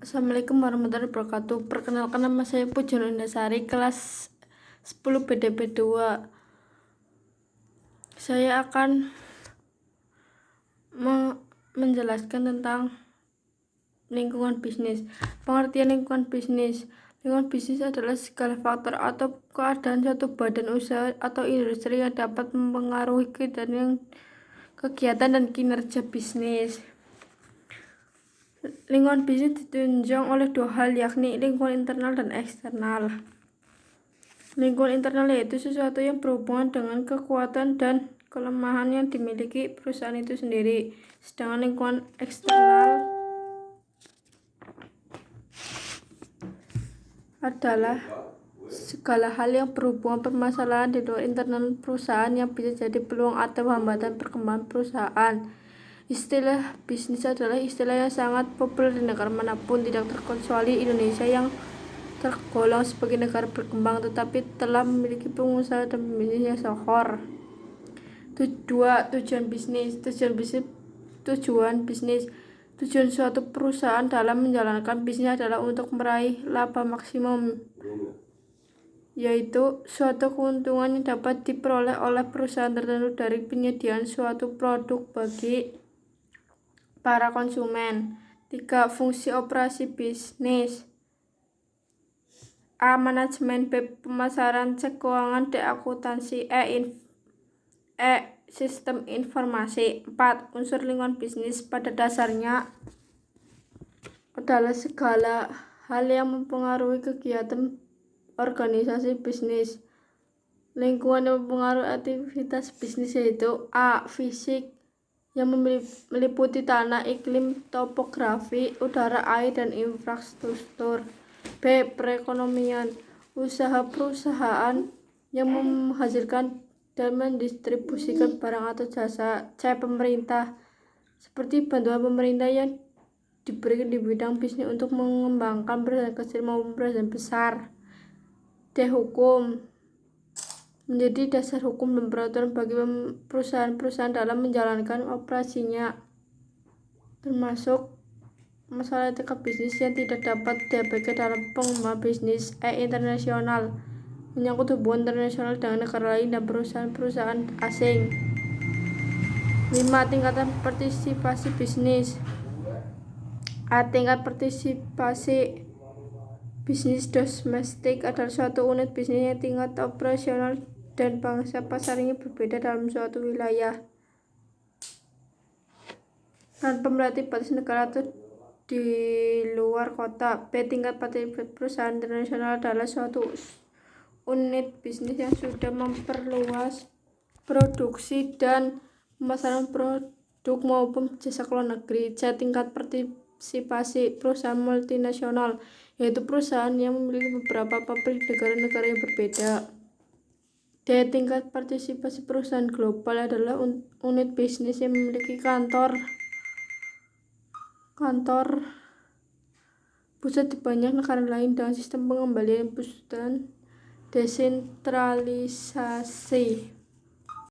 Assalamualaikum warahmatullahi wabarakatuh. Perkenalkan, nama saya Pujon Indasari, kelas 10 BDP 2. Saya akan menjelaskan tentang lingkungan bisnis. Pengertian lingkungan bisnis. Lingkungan bisnis adalah segala faktor atau keadaan suatu badan usaha atau industri yang dapat mempengaruhi kegiatan dan kinerja bisnis. Lingkungan bisnis ditunjang oleh dua hal, yakni lingkungan internal dan eksternal. Lingkungan internal yaitu sesuatu yang berhubungan dengan kekuatan dan kelemahan yang dimiliki perusahaan itu sendiri. Sedangkan lingkungan eksternal adalah segala hal yang berhubungan permasalahan di luar internal perusahaan yang bisa jadi peluang atau hambatan perkembangan perusahaan. Istilah bisnis adalah istilah yang sangat populer di negara manapun, tidak terkecuali Indonesia yang tergolong sebagai negara berkembang tetapi telah memiliki pengusaha dan pembisnis yang sohor. Tujuan bisnis. Tujuan suatu perusahaan dalam menjalankan bisnis adalah untuk meraih laba maksimum, yaitu suatu keuntungan yang dapat diperoleh oleh perusahaan tertentu dari penyediaan suatu produk bagi para konsumen. 3. Fungsi operasi bisnis. A. Manajemen. B. Pemasaran. C. Keuangan. D. Akuntansi. E. Sistem informasi. 4. Unsur lingkungan bisnis pada dasarnya adalah segala hal yang mempengaruhi kegiatan organisasi bisnis. Lingkungan yang mempengaruhi aktivitas bisnis yaitu A. Fisik, yang meliputi tanah, iklim, topografi, udara, air, dan infrastruktur. B. Perekonomian, usaha perusahaan yang menghasilkan dan mendistribusikan barang atau jasa. C. Pemerintah, seperti bantuan pemerintah yang diberikan di bidang bisnis untuk mengembangkan perusahaan kecil maupun perusahaan besar. D. Hukum, menjadi dasar hukum dan peraturan bagi perusahaan-perusahaan dalam menjalankan operasinya, termasuk masalah etika bisnis yang tidak dapat diabaikan dalam pengembangan bisnis. E. Internasional, menyangkut hubungan internasional dengan negara lain dan perusahaan-perusahaan asing. 5. Tingkatan partisipasi bisnis. A. Tingkat partisipasi bisnis domestik adalah suatu unit bisnis yang tingkat operasional dan bangsa pasarnya berbeda dalam suatu wilayah tanpa melalui batas negara atau di luar kota. B. Tingkat partisipasi perusahaan internasional adalah suatu unit bisnis yang sudah memperluas produksi dan pemasaran produk maupun jasa ke luar negeri. C. Tingkat partisipasi perusahaan multinasional, yaitu perusahaan yang memiliki beberapa pabrik di negara-negara yang berbeda. D. Tingkat partisipasi perusahaan global adalah unit bisnis yang memiliki kantor pusat di banyak negara lain dengan sistem pengembalian pusat dan desentralisasi.